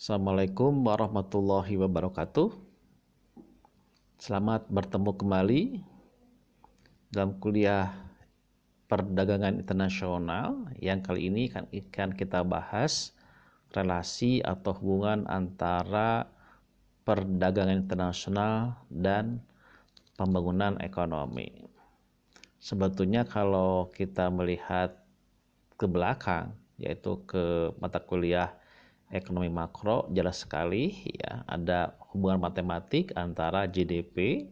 Assalamualaikum warahmatullahi wabarakatuh. Selamat bertemu kembali dalam kuliah perdagangan internasional yang kali ini akan kita bahas relasi atau hubungan antara perdagangan internasional dan pembangunan ekonomi. Sebetulnya kalau kita melihat ke belakang, yaitu ke mata kuliah ekonomi makro, jelas sekali ya ada hubungan matematik antara GDP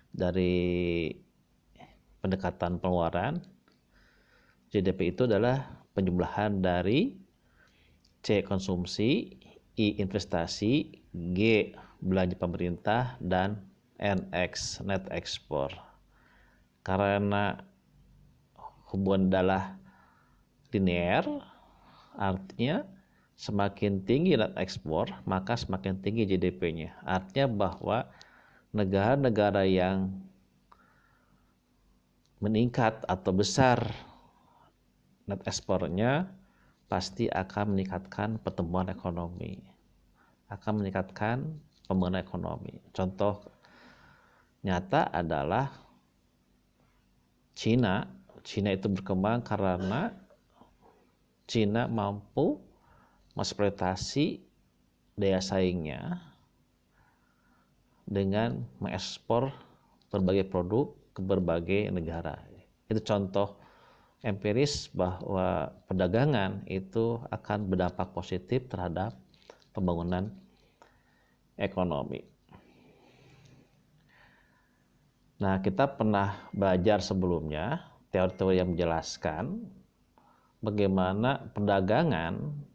dari pendekatan pengeluaran. GDP itu adalah penjumlahan dari C konsumsi, I investasi, G belanja pemerintah, dan NX net ekspor. Karena hubungan adalah linear, artinya semakin tinggi net ekspor, maka semakin tinggi GDP-nya. Artinya bahwa negara-negara yang meningkat atau besar net ekspornya pasti akan meningkatkan pertumbuhan ekonomi, akan meningkatkan pembangunan ekonomi. Contoh nyata adalah Cina. Cina itu berkembang karena Cina mampu mengeksploitasi daya saingnya dengan mengekspor berbagai produk ke berbagai negara. Itu contoh empiris bahwa perdagangan itu akan berdampak positif terhadap pembangunan ekonomi. Nah, kita pernah belajar sebelumnya teori-teori yang menjelaskan bagaimana perdagangan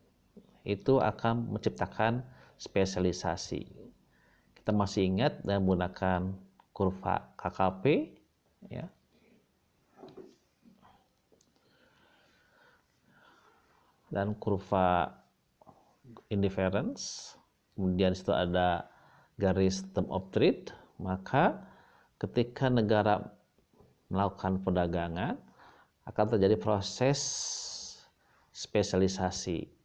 itu akan menciptakan spesialisasi. Kita masih ingat dengan menggunakan kurva KKP, ya. Dan kurva indifference, kemudian di situ ada garis term of trade. Maka ketika negara melakukan perdagangan akan terjadi proses spesialisasi.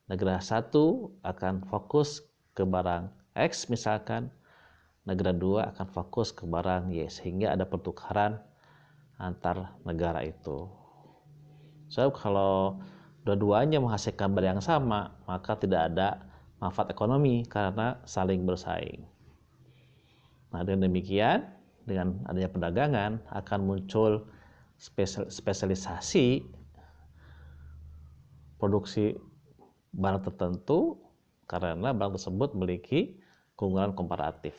Negara satu akan fokus ke barang X misalkan, negara dua akan fokus ke barang Y, sehingga ada pertukaran antar negara itu. So kalau dua-duanya menghasilkan barang yang sama, maka tidak ada manfaat ekonomi karena saling bersaing. Nah, dengan demikian, dengan adanya perdagangan akan muncul spesialisasi produksi barang tertentu karena barang tersebut memiliki keunggulan komparatif.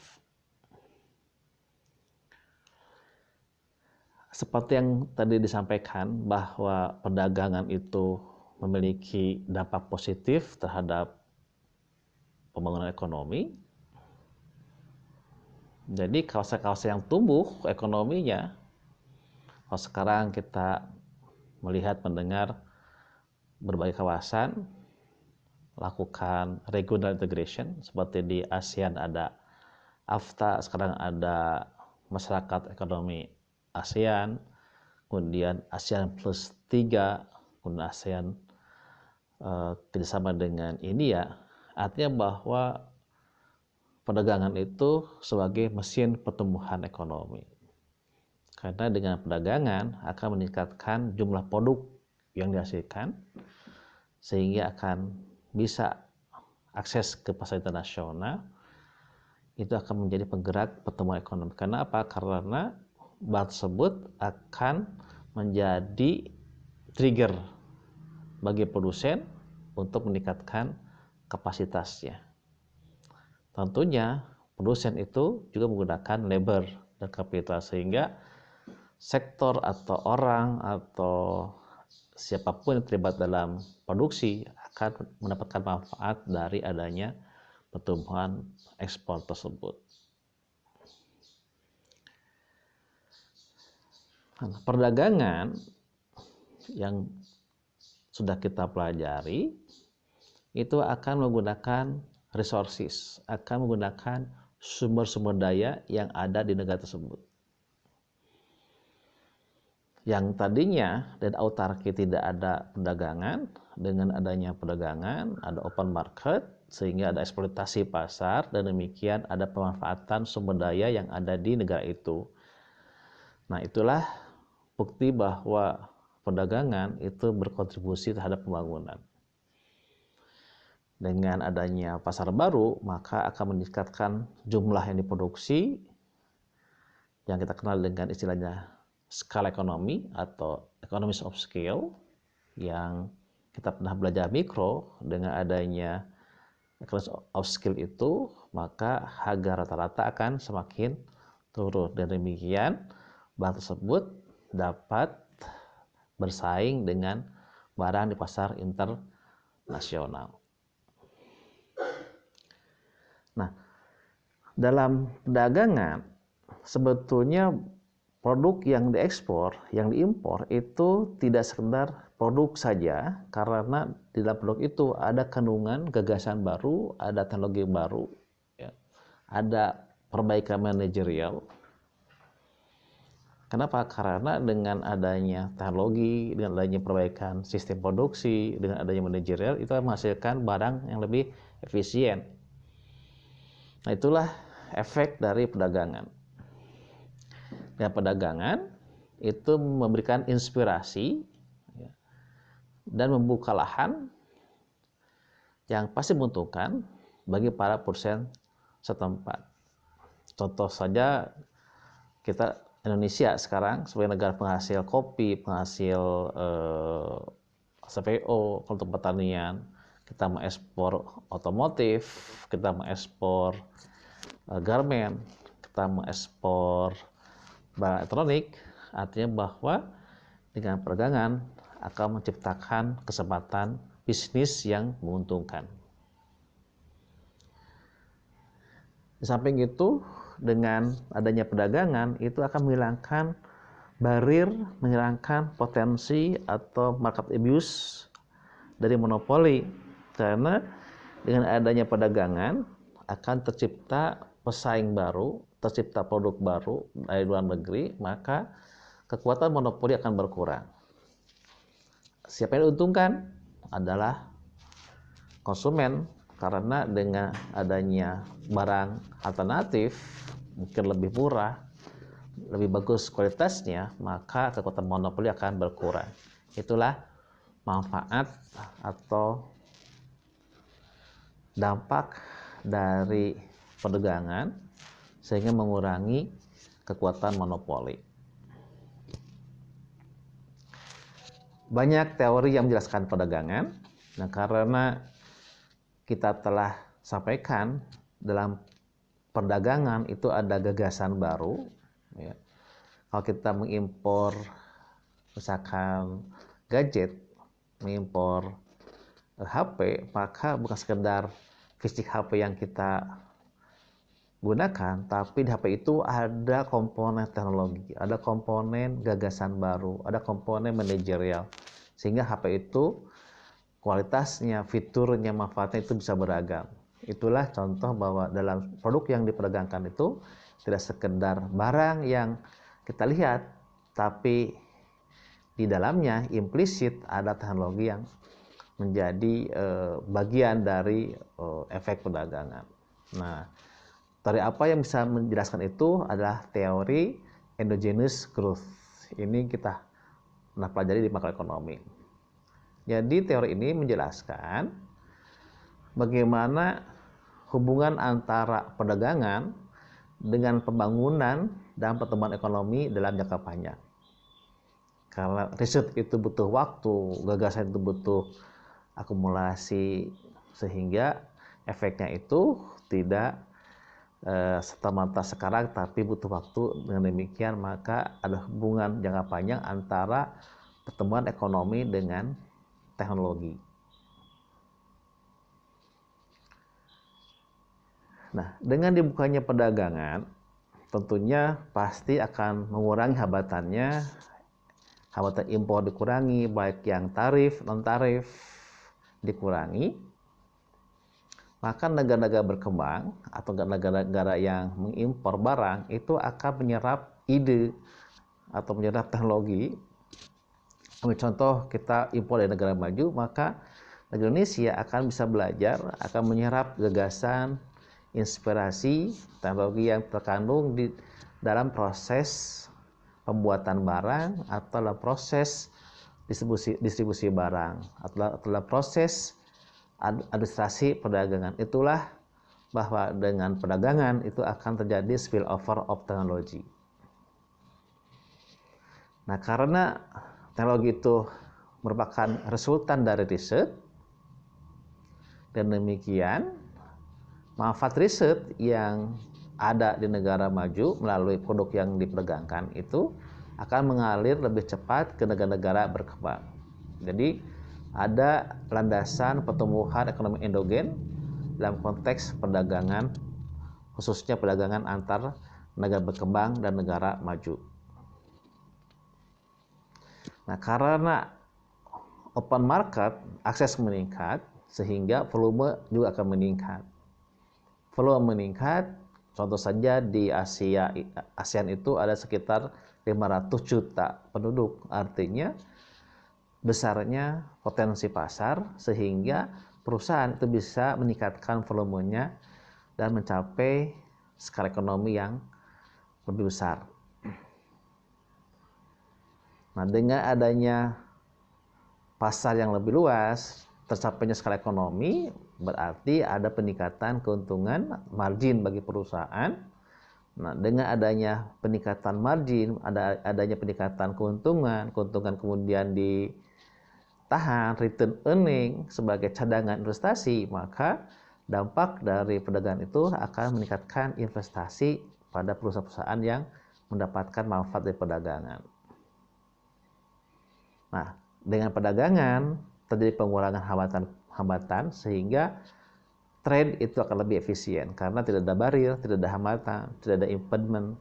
Seperti yang tadi disampaikan bahwa perdagangan itu memiliki dampak positif terhadap pembangunan ekonomi. Jadi kawasan-kawasan yang tumbuh ekonominya, kalau sekarang kita melihat mendengar berbagai kawasan lakukan regional integration, seperti di ASEAN ada AFTA, sekarang ada masyarakat ekonomi ASEAN, kemudian ASEAN plus 3, kemudian ASEAN kerjasama dengan India. Artinya bahwa perdagangan itu sebagai mesin pertumbuhan ekonomi. Karena dengan perdagangan akan meningkatkan jumlah produk yang dihasilkan, sehingga akan bisa akses ke pasar internasional. Itu akan menjadi penggerak pertumbuhan ekonomi. Karena apa? Karena barang tersebut akan menjadi trigger bagi produsen untuk meningkatkan kapasitasnya. Tentunya produsen itu juga menggunakan labor dan kapital, sehingga sektor atau orang atau siapapun yang terlibat dalam produksi akan mendapatkan manfaat dari adanya pertumbuhan ekspor tersebut. Nah, perdagangan yang sudah kita pelajari itu akan menggunakan resources, akan menggunakan sumber-sumber daya yang ada di negara tersebut. Yang tadinya dan autarki tidak ada perdagangan, dengan adanya perdagangan ada open market sehingga ada eksploitasi pasar dan demikian ada pemanfaatan sumber daya yang ada di negara itu. Nah, itulah bukti bahwa perdagangan itu berkontribusi terhadap pembangunan. Dengan adanya pasar baru, maka akan meningkatkan jumlah yang diproduksi, yang kita kenal dengan istilahnya skala ekonomi atau economies of scale, yang kita pernah belajar mikro. Dengan adanya economies of scale itu, maka harga rata-rata akan semakin turun, dan demikian barang tersebut dapat bersaing dengan barang di pasar internasional. Nah, dalam perdagangan sebetulnya produk yang diekspor, yang diimpor itu tidak sekedar produk saja, karena di dalam produk itu ada kandungan gagasan baru, ada teknologi baru, ya, ada perbaikan manajerial. Kenapa? Karena dengan adanya teknologi, dengan adanya perbaikan sistem produksi, dengan adanya manajerial, itu menghasilkan barang yang lebih efisien. Nah, itulah efek dari perdagangan. Ya, perdagangan itu memberikan inspirasi, ya, dan membuka lahan yang pasti menguntungkan bagi para produsen setempat. Contoh saja, kita Indonesia sekarang sebagai negara penghasil kopi, penghasil CPO untuk pertanian, kita mengekspor otomotif, kita mengekspor garment, kita mengekspor barang elektronik. Artinya bahwa dengan perdagangan akan menciptakan kesempatan bisnis yang menguntungkan. Di samping itu, dengan adanya perdagangan itu akan menghilangkan barir, menghilangkan potensi atau market abuse dari monopoli, karena dengan adanya perdagangan akan tercipta pesaing baru, tercipta produk baru dari luar negeri, maka kekuatan monopoli akan berkurang. Siapa yang diuntungkan adalah konsumen, karena dengan adanya barang alternatif mungkin lebih murah, lebih bagus kualitasnya, maka kekuatan monopoli akan berkurang. Itulah manfaat atau dampak dari perdagangan sehingga mengurangi kekuatan monopoli. Banyak teori yang menjelaskan perdagangan. Nah, karena kita telah sampaikan dalam perdagangan itu ada gagasan baru, ya. Kalau kita mengimpor misalkan gadget, mengimpor HP, maka bukan sekedar fisik HP yang kita gunakan, tapi di HP itu ada komponen teknologi, ada komponen gagasan baru, ada komponen manajerial, sehingga HP itu kualitasnya, fiturnya, manfaatnya itu bisa beragam. Itulah contoh bahwa dalam produk yang diperdagangkan itu tidak sekedar barang yang kita lihat, tapi di dalamnya implisit ada teknologi yang menjadi bagian dari efek perdagangan. Nah, teori apa yang bisa menjelaskan itu adalah teori endogenous growth. Ini kita pernah pelajari di makroekonomi. Jadi teori ini menjelaskan bagaimana hubungan antara perdagangan dengan pembangunan dan pertumbuhan ekonomi dalam jangka panjang. Karena riset itu butuh waktu, gagasan itu butuh akumulasi, sehingga efeknya itu tidak serta-merta sekarang, tapi butuh waktu. Dengan demikian maka ada hubungan jangka panjang antara pertumbuhan ekonomi dengan teknologi. Nah, dengan dibukanya perdagangan, tentunya pasti akan mengurangi hambatannya. Hambatan impor dikurangi, baik yang tarif, non-tarif dikurangi. Maka negara-negara berkembang atau negara-negara yang mengimpor barang itu akan menyerap ide atau menyerap teknologi Ambil contoh kita impor dari negara maju, maka negara Indonesia akan bisa belajar, akan menyerap gagasan, inspirasi, teknologi yang terkandung di dalam proses pembuatan barang atau dalam proses distribusi barang atau dalam proses administrasi perdagangan. Itulah bahwa dengan perdagangan itu akan terjadi spillover of technology. Nah, karena teknologi itu merupakan resultan dari riset, dan demikian manfaat riset yang ada di negara maju melalui produk yang diperdagangkan itu akan mengalir lebih cepat ke negara-negara berkembang. Jadi ada landasan pertumbuhan ekonomi endogen dalam konteks perdagangan, khususnya perdagangan antar negara berkembang dan negara maju. Nah, karena open market, akses meningkat, sehingga volume juga akan meningkat. Volume meningkat, contoh saja di ASEAN itu ada sekitar 500 juta penduduk. Artinya besarnya potensi pasar sehingga perusahaan itu bisa meningkatkan volumenya dan mencapai skala ekonomi yang lebih besar. Nah, dengan adanya pasar yang lebih luas, tercapainya skala ekonomi, berarti ada peningkatan keuntungan margin bagi perusahaan. Nah, dengan adanya peningkatan margin, adanya peningkatan keuntungan kemudian ditahan return earning sebagai cadangan investasi, maka dampak dari perdagangan itu akan meningkatkan investasi pada perusahaan-perusahaan yang mendapatkan manfaat dari perdagangan. Nah, dengan perdagangan terjadi pengurangan hambatan sehingga trade itu akan lebih efisien karena tidak ada barrier, tidak ada hambatan, tidak ada impediment.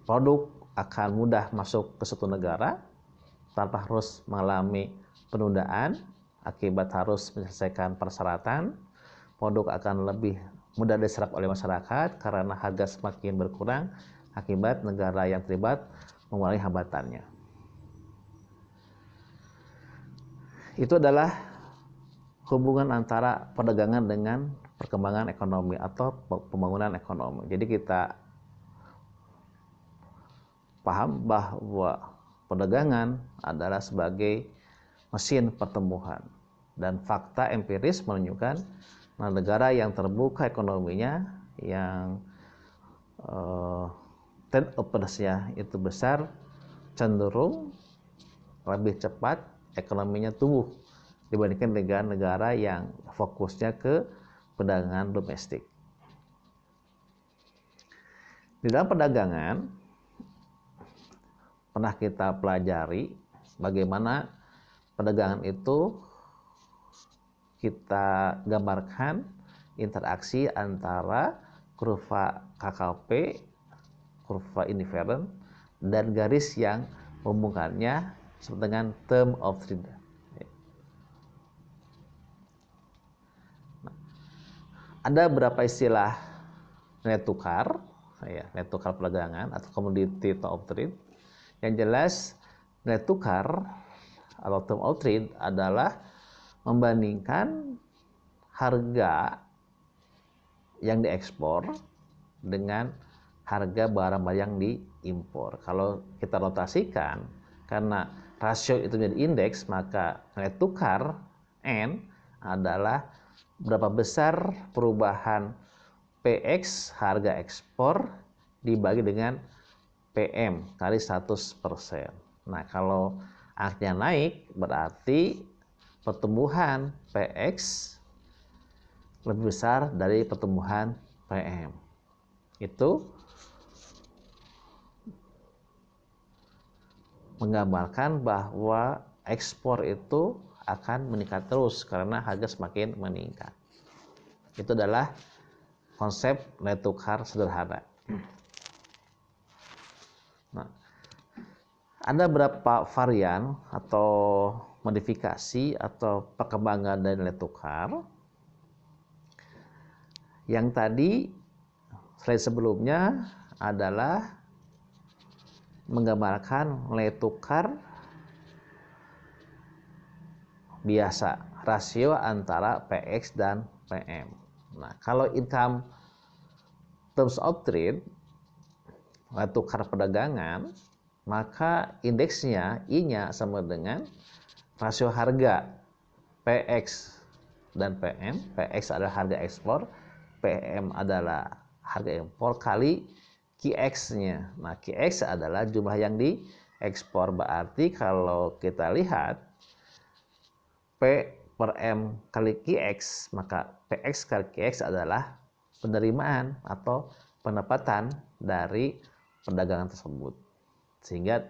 Produk akan mudah masuk ke suatu negara tanpa harus mengalami penundaan akibat harus menyelesaikan persyaratan. Produk akan lebih mudah diserap oleh masyarakat karena harga semakin berkurang akibat negara yang terlibat mengurangi hambatannya. Itu adalah hubungan antara perdagangan dengan perkembangan ekonomi atau pembangunan ekonomi. Jadi kita paham bahwa perdagangan adalah sebagai mesin pertumbuhan, dan fakta empiris menunjukkan negara yang terbuka ekonominya, yang trade openness-nya itu besar, cenderung lebih cepat ekonominya tumbuh dibandingkan negara-negara yang fokusnya ke perdagangan domestik. Di dalam perdagangan pernah kita pelajari bagaimana perdagangan itu kita gambarkan interaksi antara kurva KKP, kurva indifferent, dan garis yang menghubungkannya dengan term of trade. Nah, ada beberapa istilah nilai tukar, nilai tukar perdagangan atau commodity term of trade. Yang jelas nilai tukar atau term of trade adalah membandingkan harga yang diekspor dengan harga barang-barang yang diimpor. Kalau kita rotasikan, karena rasio itu menjadi indeks, maka nilai tukar N adalah berapa besar perubahan PX harga ekspor dibagi dengan PM kali 100%. Nah, kalau angkanya naik berarti pertumbuhan PX lebih besar dari pertumbuhan PM. Itu menggambarkan bahwa ekspor itu akan meningkat terus karena harga semakin meningkat. Itu adalah konsep nilai tukar sederhana. Nah, ada beberapa varian atau modifikasi atau perkembangan dari nilai tukar. Yang tadi slide sebelumnya adalah menggambarkan nilai tukar biasa, rasio antara PX dan PM. Nah, kalau income terms of trade, nilai tukar perdagangan, maka indeksnya I-nya sama dengan rasio harga PX dan PM. PX adalah harga ekspor, PM adalah harga impor kali QX-nya. Nah, QX adalah jumlah yang diekspor. Berarti kalau kita lihat P per M kali QX, maka PX kali QX adalah penerimaan atau pendapatan dari perdagangan tersebut. Sehingga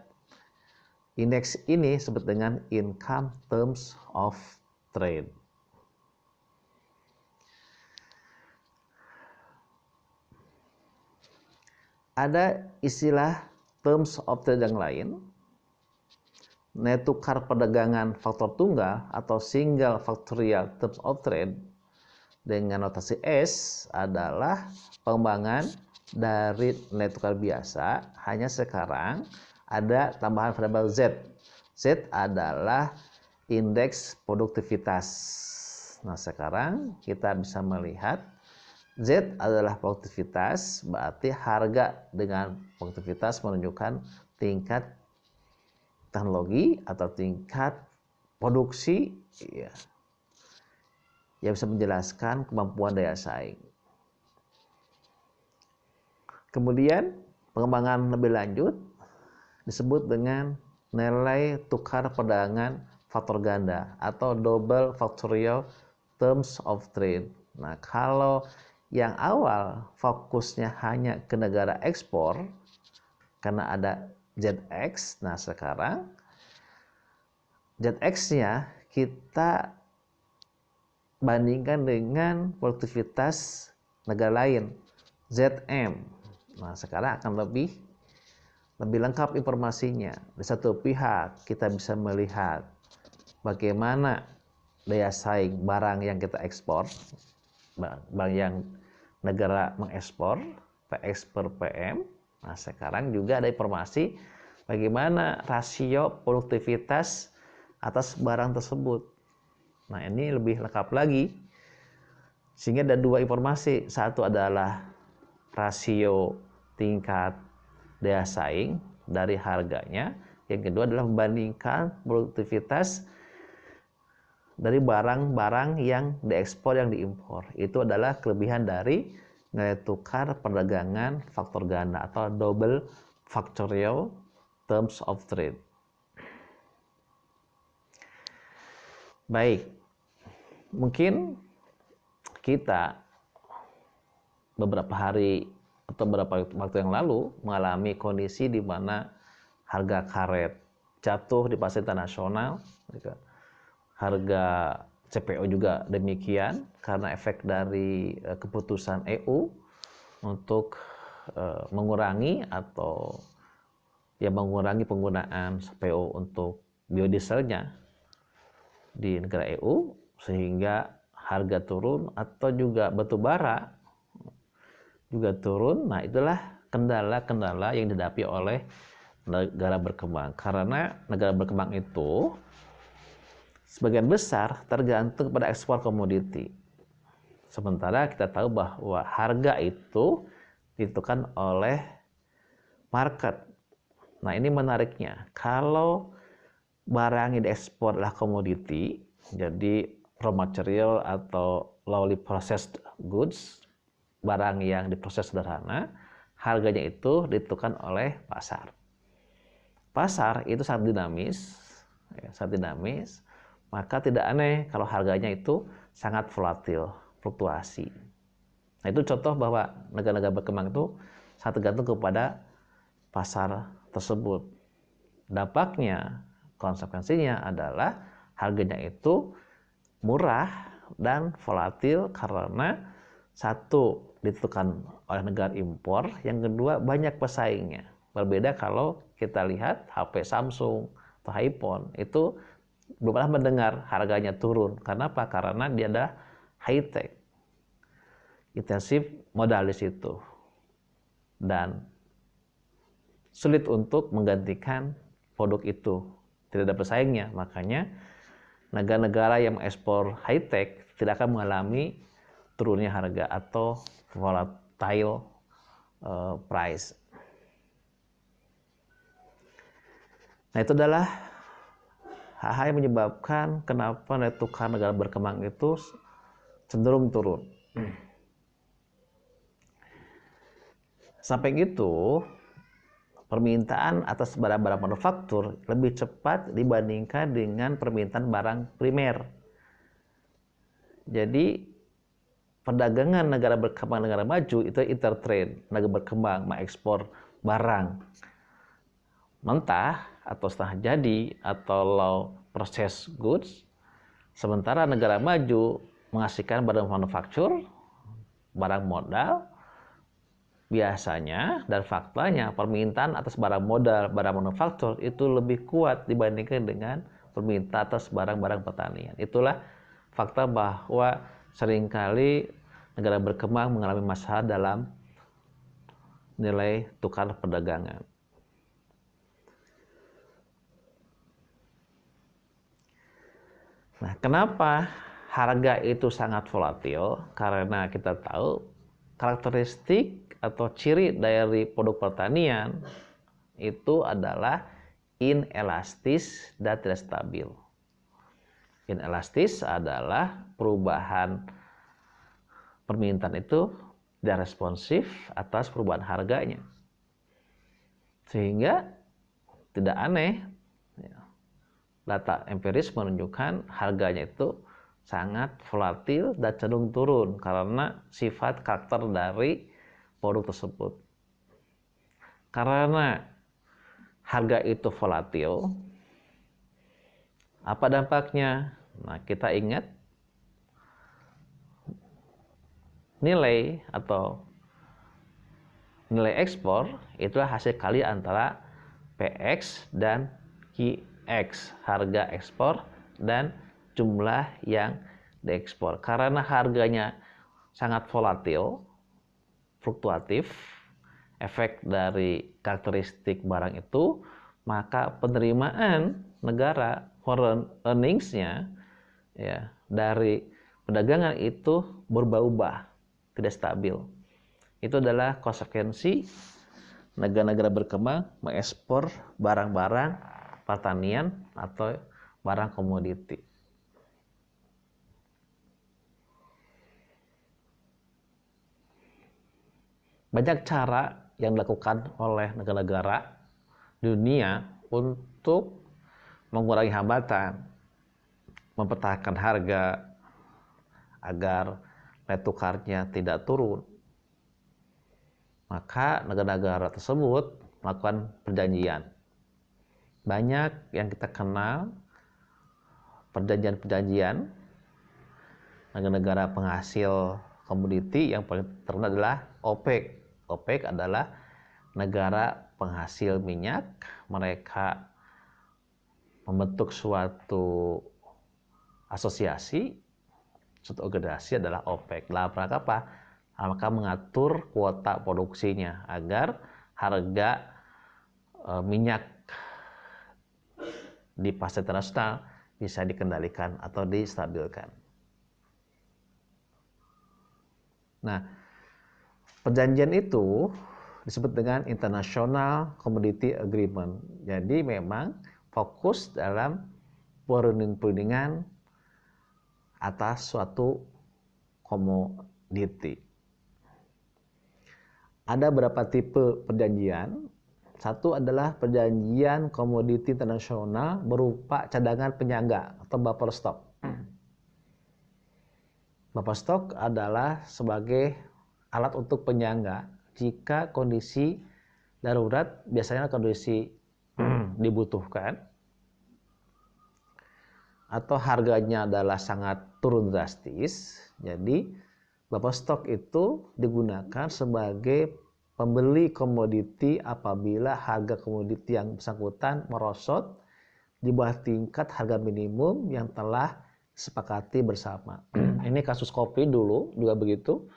indeks ini disebut dengan income terms of trade. Ada istilah terms of trade yang lain, nilai tukar perdagangan faktor tunggal atau single factorial terms of trade dengan notasi S adalah pengembangan dari nilai tukar biasa, hanya sekarang ada tambahan variabel Z. Z adalah indeks produktivitas. Nah, sekarang kita bisa melihat Z adalah produktivitas, berarti harga dengan produktivitas menunjukkan tingkat teknologi atau tingkat produksi, ya, yang bisa menjelaskan kemampuan daya saing. Kemudian pengembangan lebih lanjut disebut dengan nilai tukar perdagangan faktor ganda atau double factorial terms of trade. Nah, kalau yang awal fokusnya hanya ke negara ekspor karena ada ZX, nah sekarang ZX-nya kita bandingkan dengan produktivitas negara lain, ZM. Nah, sekarang akan lebih lengkap informasinya. Di satu pihak kita bisa melihat bagaimana daya saing barang yang kita ekspor, barang yang negara mengekspor, PX per PM. Nah, sekarang juga ada informasi bagaimana rasio produktivitas atas barang tersebut. Nah, ini lebih lengkap lagi. Sehingga ada dua informasi. Satu adalah rasio tingkat daya saing dari harganya. Yang kedua adalah membandingkan produktivitas dari barang-barang yang diekspor, yang diimpor. Itu adalah kelebihan dari nilai tukar perdagangan faktor ganda atau double factorial terms of trade. Baik, mungkin kita beberapa hari atau beberapa waktu yang lalu mengalami kondisi di mana harga karet jatuh di pasar internasional, harga CPO juga demikian karena efek dari keputusan EU untuk mengurangi mengurangi penggunaan CPO untuk biodieselnya di negara EU, sehingga harga turun, atau juga batu bara juga turun. Nah, itulah kendala-kendala yang dihadapi oleh negara berkembang, karena negara berkembang itu sebagian besar tergantung pada ekspor komoditi. Sementara kita tahu bahwa harga itu ditentukan oleh market. Nah, ini menariknya. Kalau barang yang diekspor adalah komoditi, jadi raw material atau lowly processed goods, barang yang diproses sederhana, harganya itu ditentukan oleh pasar. Pasar itu sangat dinamis, maka tidak aneh kalau harganya itu sangat volatil, fluktuasi. Nah, itu contoh bahwa negara-negara berkembang itu sangat tergantung kepada pasar tersebut. Dampaknya, konsekuensinya adalah harganya itu murah dan volatil karena satu ditentukan oleh negara impor, yang kedua banyak pesaingnya. Berbeda kalau kita lihat HP Samsung atau iPhone itu belum pernah mendengar harganya turun. Karena apa? Karena dia ada high tech, intensif modal di situ, dan sulit untuk menggantikan produk itu, tidak ada pesaingnya. Makanya negara-negara yang mengekspor high-tech tidak akan mengalami turunnya harga atau volatile price. Nah, itu adalah hal-hal yang menyebabkan kenapa nilai tukar negara berkembang itu cenderung turun. Sampai itu, permintaan atas barang-barang manufaktur lebih cepat dibandingkan dengan permintaan barang primer. Jadi, perdagangan negara berkembang negara maju itu intertrade, negara berkembang mengekspor barang mentah atau setengah jadi atau low processed goods, sementara negara maju menghasilkan barang manufaktur, barang modal. Biasanya dan faktanya permintaan atas barang modal, barang manufaktur itu lebih kuat dibandingkan dengan permintaan atas barang-barang pertanian. Itulah fakta bahwa seringkali negara berkembang mengalami masalah dalam nilai tukar perdagangan. Nah, kenapa harga itu sangat volatil? Karena kita tahu karakteristik atau ciri dari produk pertanian itu adalah inelastis dan tidak stabil. Inelastis adalah perubahan permintaan itu tidak responsif atas perubahan harganya. Sehingga tidak aneh, data empiris menunjukkan harganya itu sangat volatil dan cenderung turun karena sifat karakter dari produk tersebut. Karena harga itu volatil, apa dampaknya? Nah, kita ingat nilai atau nilai ekspor itulah hasil kali antara PX dan QX, harga ekspor dan jumlah yang diekspor. Karena harganya sangat volatil, fluktuatif, efek dari karakteristik barang itu, maka penerimaan negara, foreign earnings-nya ya, dari perdagangan itu berubah-ubah, tidak stabil. Itu adalah konsekuensi negara-negara berkembang mengekspor barang-barang pertanian atau barang komoditi. Banyak cara yang dilakukan oleh negara-negara dunia untuk mengurangi hambatan, mempertahankan harga agar nilai tukarnya tidak turun. Maka negara-negara tersebut melakukan perjanjian. Banyak yang kita kenal perjanjian-perjanjian negara-negara penghasil komoditi, yang paling terkenal adalah OPEC. OPEC adalah negara penghasil minyak. Mereka membentuk suatu asosiasi, suatu organisasi adalah OPEC. Dalam rangka apa? Maka mengatur kuota produksinya agar harga minyak di pasar internasional bisa dikendalikan atau distabilkan. Nah, perjanjian itu disebut dengan International Commodity Agreement. Jadi memang fokus dalam perundingan atas suatu komoditi. Ada beberapa tipe perjanjian. Satu adalah perjanjian komoditi internasional berupa cadangan penyangga atau buffer stock. Buffer stock adalah sebagai alat untuk penyangga jika kondisi darurat, biasanya kondisi dibutuhkan, atau harganya adalah sangat turun drastis. Jadi buffer stock itu digunakan sebagai pembeli komoditi apabila harga komoditi yang bersangkutan merosot di bawah tingkat harga minimum yang telah disepakati bersama. Ini kasus kopi dulu juga begitu.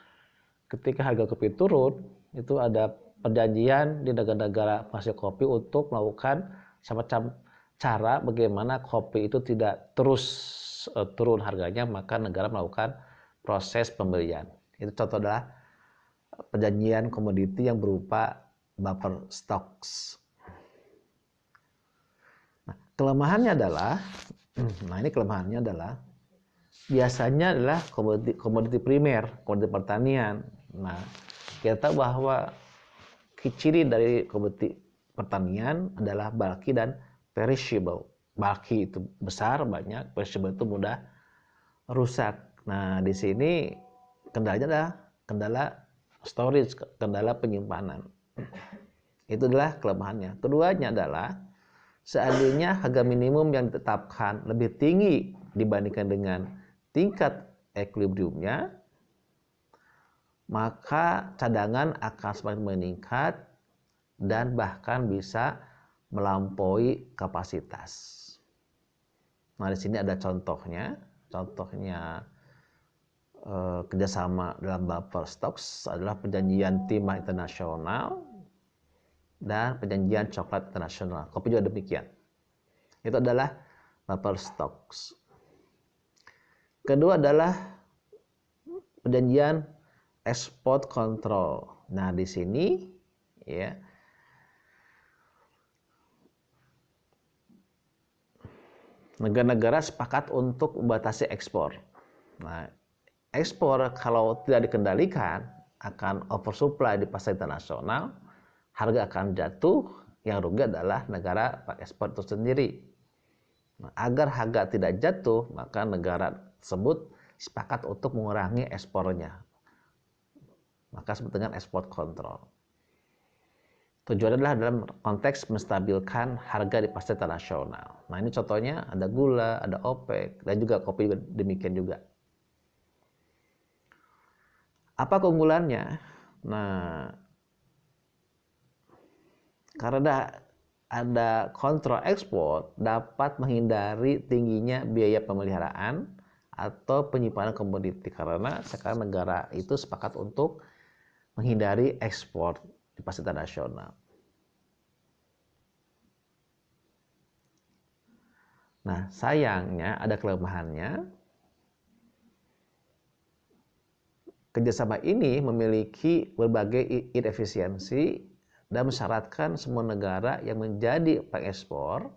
Ketika harga kopi turun, itu ada perjanjian di negara-negara penghasil kopi untuk melakukan semacam cara bagaimana kopi itu tidak terus turun harganya, maka negara melakukan proses pembelian. Itu contoh adalah perjanjian komoditi yang berupa buffer stocks. Nah, kelemahannya adalah, ini kelemahannya adalah biasanya adalah komoditi primer, komoditi pertanian. Nah, kita tahu bahwa ciri dari komoditi pertanian adalah bulky dan perishable. Bulky itu besar, banyak, perishable itu mudah rusak. Nah, di sini kendalanya adalah kendala storage, kendala penyimpanan. Itu adalah kelemahannya. Keduanya adalah seandainya harga minimum yang ditetapkan lebih tinggi dibandingkan dengan tingkat equilibriumnya, maka cadangan akan semakin meningkat dan bahkan bisa melampaui kapasitas. Nah, di sini ada contohnya kerjasama dalam buffer stocks adalah perjanjian timah internasional dan perjanjian coklat internasional. Kopi juga demikian. Itu adalah buffer stocks. Kedua adalah perjanjian export control. Nah, di sini ya negara-negara sepakat untuk membatasi ekspor. Nah, ekspor kalau tidak dikendalikan akan oversupply di pasar internasional, harga akan jatuh, yang rugi adalah negara ekspor itu sendiri. Nah, agar harga tidak jatuh, maka negara tersebut sepakat untuk mengurangi ekspornya. Maka disebut dengan export control. Tujuannya adalah dalam konteks menstabilkan harga di pasar internasional. Nah, ini contohnya ada gula, ada OPEC, dan juga kopi juga demikian juga. Apa keunggulannya? Nah, karena ada kontrol ekspor dapat menghindari tingginya biaya pemeliharaan atau penyimpanan komoditi, karena sekarang negara itu sepakat untuk menghindari ekspor di pasar internasional. Nah, sayangnya ada kelemahannya. Kerjasama ini memiliki berbagai inefisiensi dan mensyaratkan semua negara yang menjadi pengekspor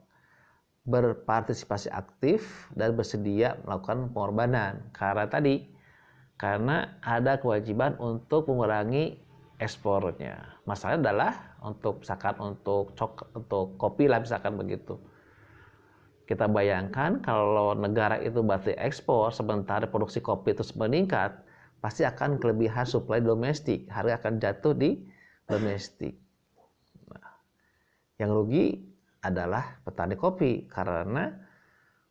berpartisipasi aktif dan bersedia melakukan pengorbanan. Karena ada kewajiban untuk mengurangi ekspornya. Masalahnya adalah untuk kopi lah misalkan begitu. Kita bayangkan kalau negara itu berarti ekspor sementara produksi kopi itu meningkat, pasti akan kelebihan suplai domestik, harga akan jatuh di domestik. Nah, yang rugi adalah petani kopi karena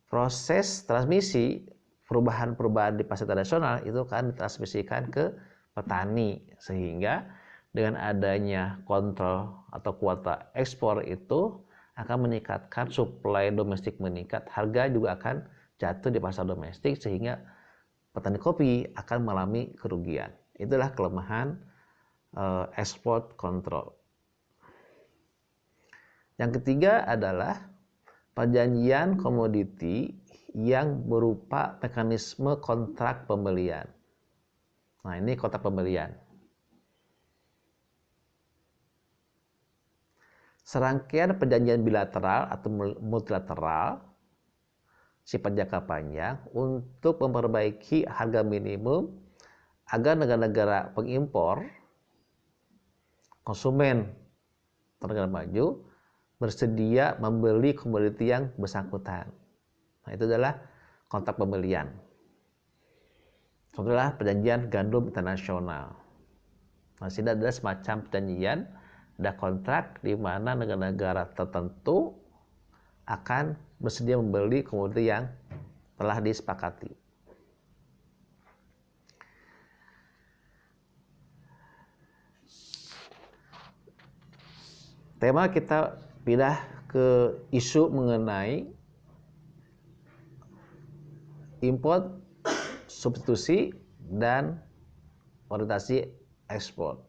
proses transmisi perubahan-perubahan di pasar internasional itu kan ditransmisikan ke petani, sehingga dengan adanya kontrol atau kuota ekspor itu akan meningkatkan suplai domestik meningkat, harga juga akan jatuh di pasar domestik sehingga petani kopi akan mengalami kerugian. Itulah kelemahan export control. Yang ketiga adalah perjanjian komoditi yang berupa mekanisme kontrak pembelian. Nah, ini kontrak pembelian. Serangkaian perjanjian bilateral atau multilateral sifat jangka panjang untuk memperbaiki harga minimum agar negara-negara pengimpor, konsumen negara maju bersedia membeli komoditi yang bersangkutan. Nah, itu adalah kontrak pembelian. Contohnya adalah perjanjian gandum internasional. Nah, sini adalah semacam perjanjian, ada kontrak di mana negara-negara tertentu akan bersedia membeli komoditi yang telah disepakati. Tema kita pindah ke isu mengenai import, substitusi, dan orientasi ekspor.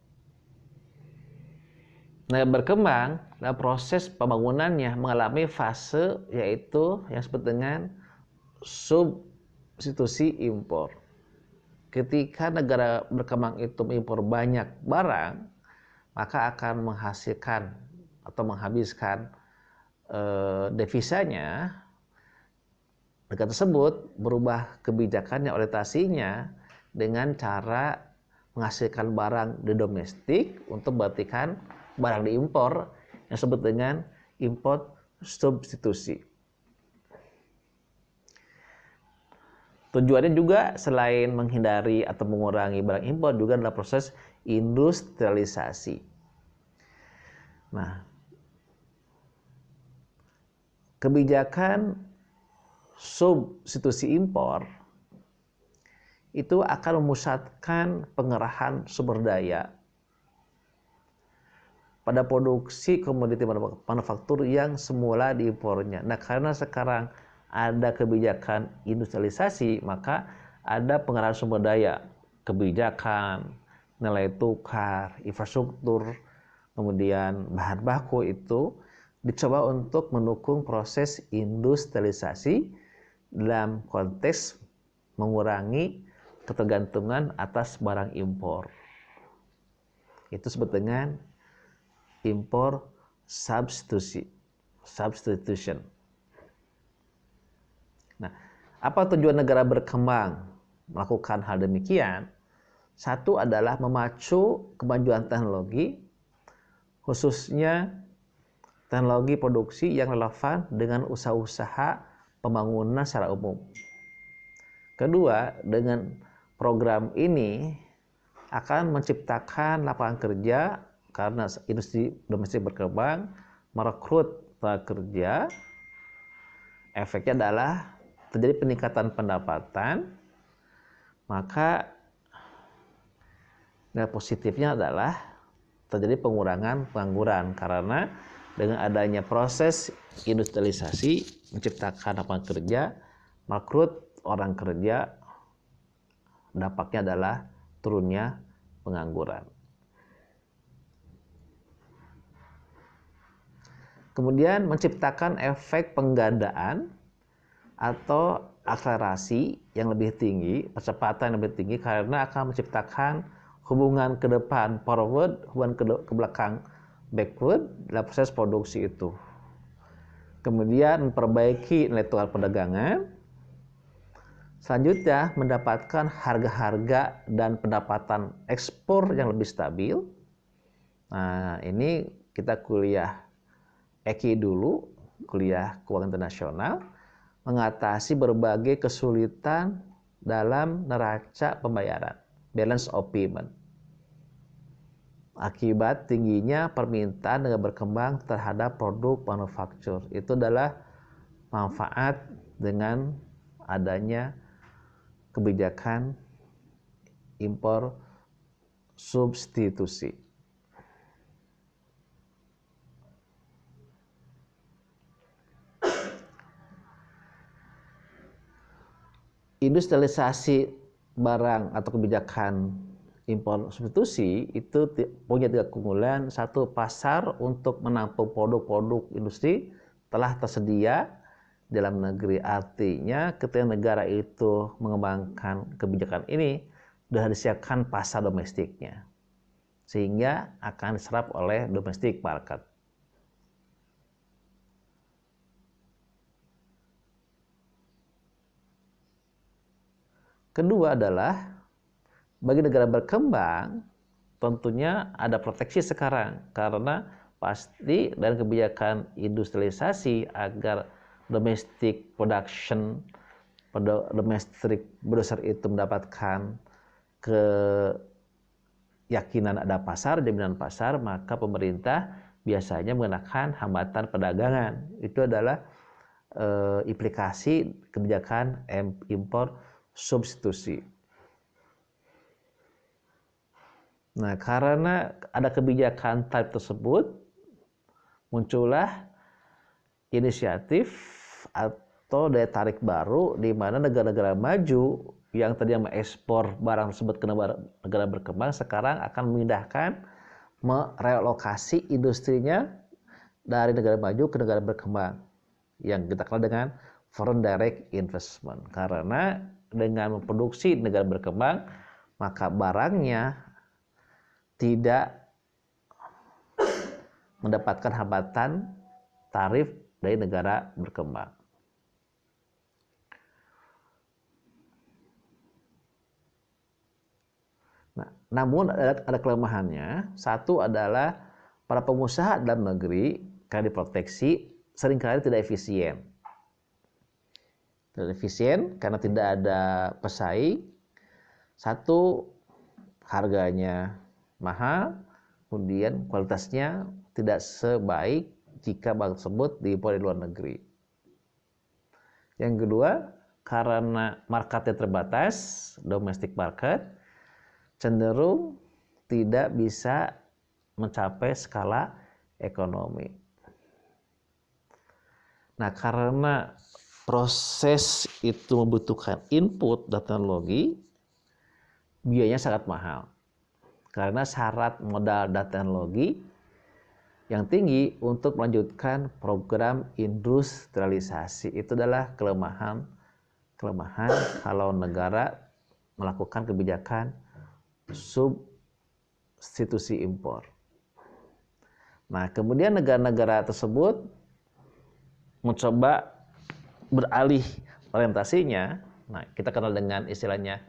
Nah, berkembang dalam proses pembangunannya mengalami fase yaitu yang disebut dengan substitusi impor. Ketika negara berkembang itu mengimpor banyak barang, maka akan menghasilkan atau menghabiskan devisanya. Negara tersebut berubah kebijakannya, orientasinya dengan cara menghasilkan barang di domestik untuk menggantikan barang diimpor yang disebut dengan import substitusi. Tujuannya juga selain menghindari atau mengurangi barang impor juga adalah proses industrialisasi. Nah, kebijakan substitusi impor itu akan memusatkan pengerahan sumber daya pada produksi komoditi manufaktur yang semula diimpornya. Nah, karena sekarang ada kebijakan industrialisasi, maka ada pengerahan sumber daya, kebijakan, nilai tukar, infrastruktur, kemudian bahan baku itu dicoba untuk mendukung proses industrialisasi dalam konteks mengurangi ketergantungan atas barang impor. Itu disebut dengan impor substitution. Nah, apa tujuan negara berkembang melakukan hal demikian? Satu adalah memacu kemajuan teknologi, khususnya teknologi produksi yang relevan dengan usaha-usaha pembangunan secara umum. Kedua, dengan program ini akan menciptakan lapangan kerja karena industri domestik berkembang, merekrut tenaga kerja. Efeknya adalah terjadi peningkatan pendapatan, maka nilai positifnya adalah terjadi pengurangan pengangguran karena dengan adanya proses industrialisasi menciptakan lapangan kerja, merekrut orang kerja, dampaknya adalah turunnya pengangguran. Kemudian menciptakan efek penggandaan atau akselerasi yang lebih tinggi, percepatan yang lebih tinggi karena akan menciptakan hubungan ke depan forward, hubungan ke belakang backward dalam proses produksi itu. Kemudian memperbaiki nilai tukar perdagangan. Selanjutnya mendapatkan harga-harga dan pendapatan ekspor yang lebih stabil. Nah, ini kita kuliah EKI dulu, kuliah keuangan internasional, mengatasi berbagai kesulitan dalam neraca pembayaran, balance of payment. Akibat tingginya permintaan negara berkembang terhadap produk manufaktur. Itu adalah manfaat dengan adanya kebijakan impor substitusi. Industrialisasi barang atau kebijakan impor substitusi itu punya 3 keunggulan. Satu, pasar untuk menampung produk-produk industri telah tersedia dalam negeri. Artinya ketika negara itu mengembangkan kebijakan ini sudah disiapkan pasar domestiknya sehingga akan diserap oleh domestic market. Kedua adalah bagi negara berkembang tentunya ada proteksi sekarang karena pasti dari kebijakan industrialisasi agar domestic production, domestic producer itu mendapatkan keyakinan ada pasar, jaminan pasar, maka pemerintah biasanya mengenakan hambatan perdagangan. Itu adalah implikasi kebijakan impor substitusi. Nah, karena ada kebijakan type tersebut, muncullah inisiatif atau daya tarik baru di mana negara-negara maju yang tadinya mengekspor barang tersebut ke negara berkembang sekarang akan memindahkan merelokasi industrinya dari negara maju ke negara berkembang yang kita kenal dengan foreign direct investment. Karena dengan memproduksi negara berkembang, maka barangnya tidak mendapatkan hambatan tarif dari negara berkembang. Nah, namun ada kelemahannya. Satu adalah para pengusaha dalam negeri karena diproteksi seringkali tidak efisien. Tidak efisien karena tidak ada pesaing. Satu, harganya mahal, kemudian kualitasnya tidak sebaik jika barang tersebut diimpor dari luar negeri. Yang kedua, karena marketnya terbatas, domestic market, cenderung tidak bisa mencapai skala ekonomi. Nah, karena proses itu membutuhkan input dan teknologi, biayanya sangat mahal. Karena syarat modal dan teknologi yang tinggi untuk melanjutkan program industrialisasi itu adalah kelemahan kalau negara melakukan kebijakan substitusi impor. Nah, kemudian negara-negara tersebut mencoba beralih orientasinya. Nah, kita kenal dengan istilahnya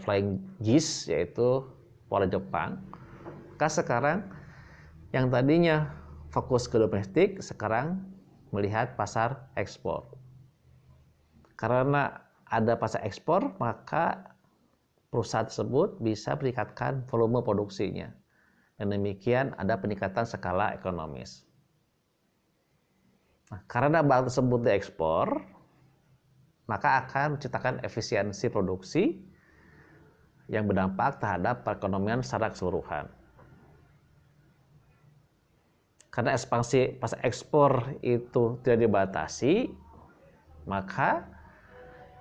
flying geese, yaitu pola Jepang. Maka sekarang yang tadinya fokus ke domestik, sekarang melihat pasar ekspor. Karena ada pasar ekspor, maka perusahaan tersebut bisa meningkatkan volume produksinya. Dan demikian ada peningkatan skala ekonomis. Nah, karena barang tersebut diekspor, maka akan menciptakan efisiensi produksi yang berdampak terhadap perekonomian secara keseluruhan. Karena ekspansi pasar ekspor itu tidak dibatasi, maka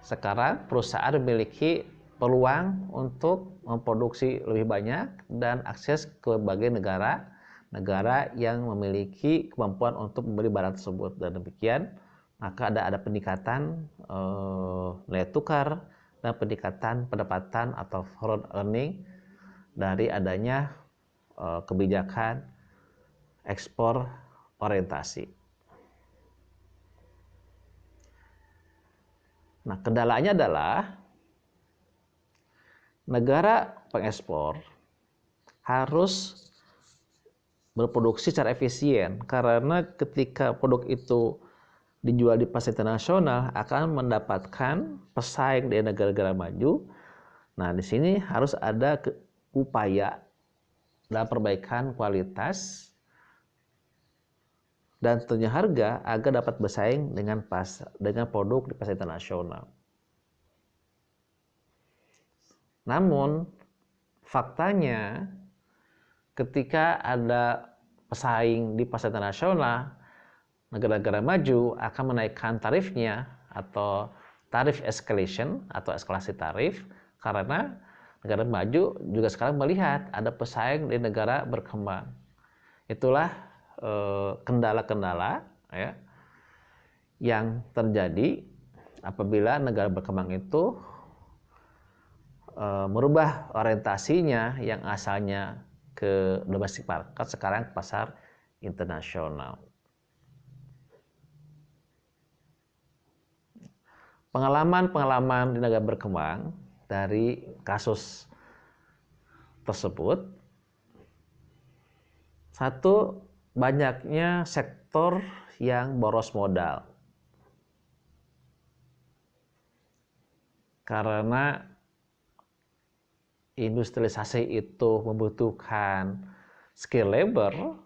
sekarang perusahaan memiliki peluang untuk memproduksi lebih banyak dan akses ke berbagai negara yang memiliki kemampuan untuk membeli barang tersebut. Dan demikian, maka ada peningkatan nilai tukar dan peningkatan pendapatan atau foreign earning dari adanya kebijakan ekspor orientasi. Nah, kendalanya adalah negara pengekspor harus berproduksi secara efisien, karena ketika produk itu dijual di pasar internasional akan mendapatkan pesaing dari negara-negara maju. Nah, di sini harus ada upaya dalam perbaikan kualitas dan tentunya harga agar dapat bersaing dengan produk di pasar internasional. Namun faktanya ketika ada pesaing di pasar internasional, negara-negara maju akan menaikkan tarifnya atau tarif escalation atau eskalasi tarif, karena negara maju juga sekarang melihat ada pesaing di negara berkembang. Itulah kendala-kendala ya, yang terjadi apabila negara berkembang itu merubah orientasinya yang asalnya ke domestic market sekarang ke pasar internasional. Pengalaman di negara berkembang dari kasus tersebut, satu, banyaknya sektor yang boros modal. Karena industrialisasi itu membutuhkan skill labor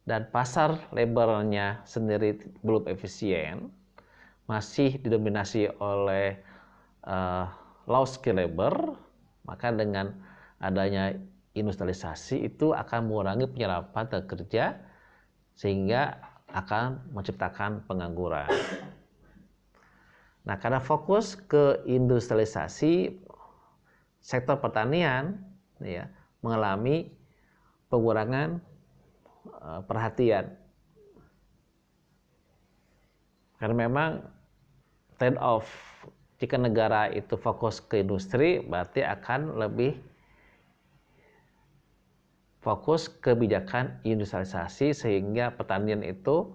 dan pasar labornya sendiri belum efisien, masih didominasi oleh low skill labor, maka dengan adanya industrialisasi itu akan mengurangi penyerapan tenaga kerja sehingga akan menciptakan pengangguran. Nah, karena fokus ke industrialisasi, sektor pertanian ya, mengalami pengurangan perhatian. Karena memang trade off, jika negara itu fokus ke industri, berarti akan lebih fokus kebijakan industrialisasi sehingga pertanian itu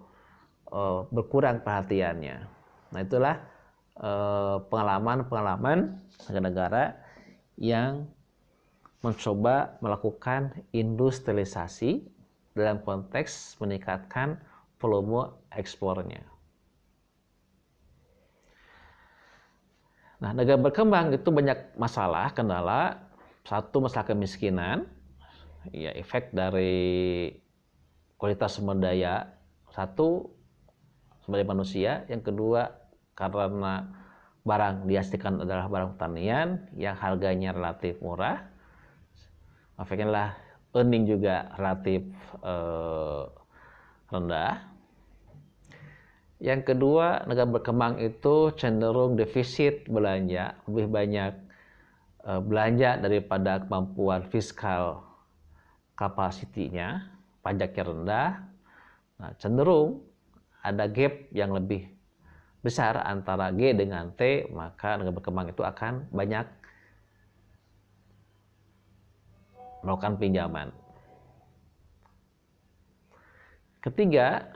berkurang perhatiannya. Nah, itulah pengalaman-pengalaman negara-negara yang mencoba melakukan industrialisasi dalam konteks meningkatkan volume ekspornya. Nah, negara berkembang itu banyak masalah, kendala. Satu, masalah kemiskinan, ya efek dari kualitas sumber daya. Satu, sumber daya manusia. Yang kedua, karena barang dihasilkan adalah barang pertanian yang harganya relatif murah, efeknya lah earning juga relatif rendah. Yang kedua, negara berkembang itu cenderung defisit belanja, lebih banyak belanja daripada kemampuan fiskal kapasitinya, pajaknya rendah. Nah, cenderung ada gap yang lebih besar antara G dengan T, maka negara berkembang itu akan banyak melakukan pinjaman. Ketiga,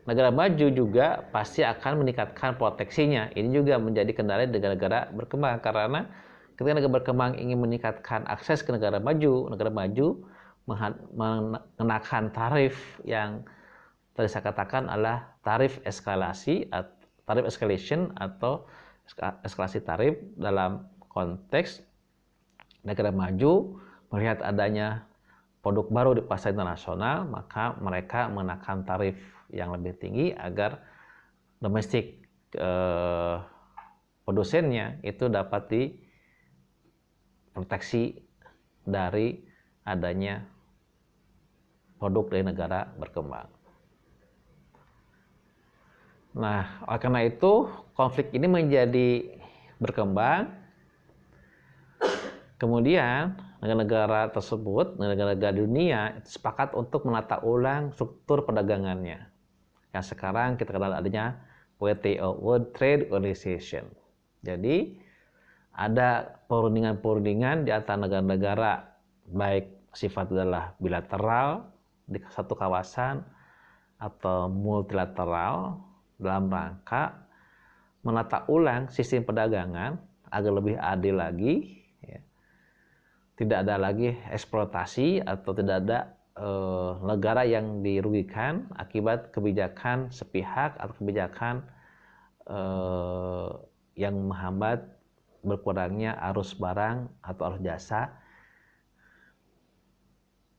negara maju juga pasti akan meningkatkan proteksinya. Ini juga menjadi kendala negara-negara berkembang, karena ketika negara berkembang ingin meningkatkan akses ke negara maju mengenakan tarif yang tadi saya katakan adalah tarif escalation atau eskalasi tarif dalam konteks negara maju melihat adanya produk baru di pasar internasional, maka mereka mengenakan tarif yang lebih tinggi agar domestik produsennya itu dapat diproteksi dari adanya produk dari negara berkembang. Nah, oleh karena itu konflik ini menjadi berkembang. Kemudian negara-negara tersebut, negara-negara dunia sepakat untuk menata ulang struktur perdagangannya. Yang sekarang kita kenal adanya WTO, World Trade Organization. Jadi ada perundingan-perundingan di antara negara-negara, baik sifat adalah bilateral di satu kawasan atau multilateral, dalam rangka menata ulang sistem perdagangan agar lebih adil lagi, ya. Tidak ada lagi eksploitasi atau tidak ada negara yang dirugikan akibat kebijakan sepihak atau kebijakan yang menghambat berkurangnya arus barang atau arus jasa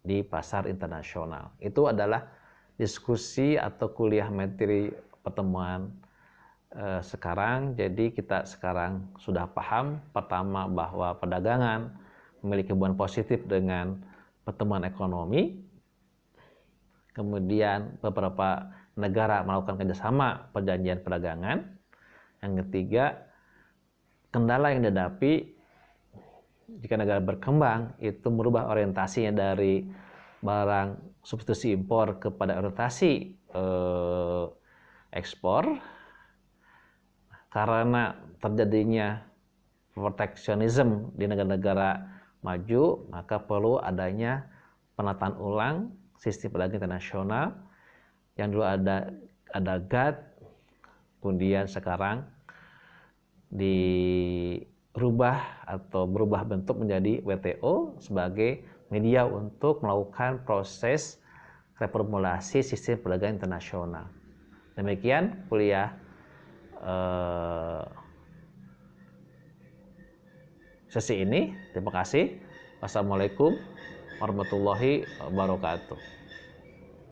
di pasar internasional. Itu adalah diskusi atau kuliah materi pertemuan sekarang. Jadi kita sekarang sudah paham, pertama, bahwa perdagangan memiliki hubungan positif dengan pertumbuhan ekonomi. Kemudian beberapa negara melakukan kerjasama perjanjian perdagangan. Yang ketiga, kendala yang dihadapi jika negara berkembang itu merubah orientasinya dari barang substitusi impor kepada orientasi ekspor, karena terjadinya proteksionisme di negara-negara maju, maka perlu adanya penataan ulang sistem perdagangan internasional yang dulu ada GATT, kemudian sekarang dirubah atau berubah bentuk menjadi WTO sebagai media untuk melakukan proses reformulasi sistem perdagangan internasional. Demikian kuliah sesi ini. Terima kasih. Wassalamualaikum warahmatullahi wabarakatuh.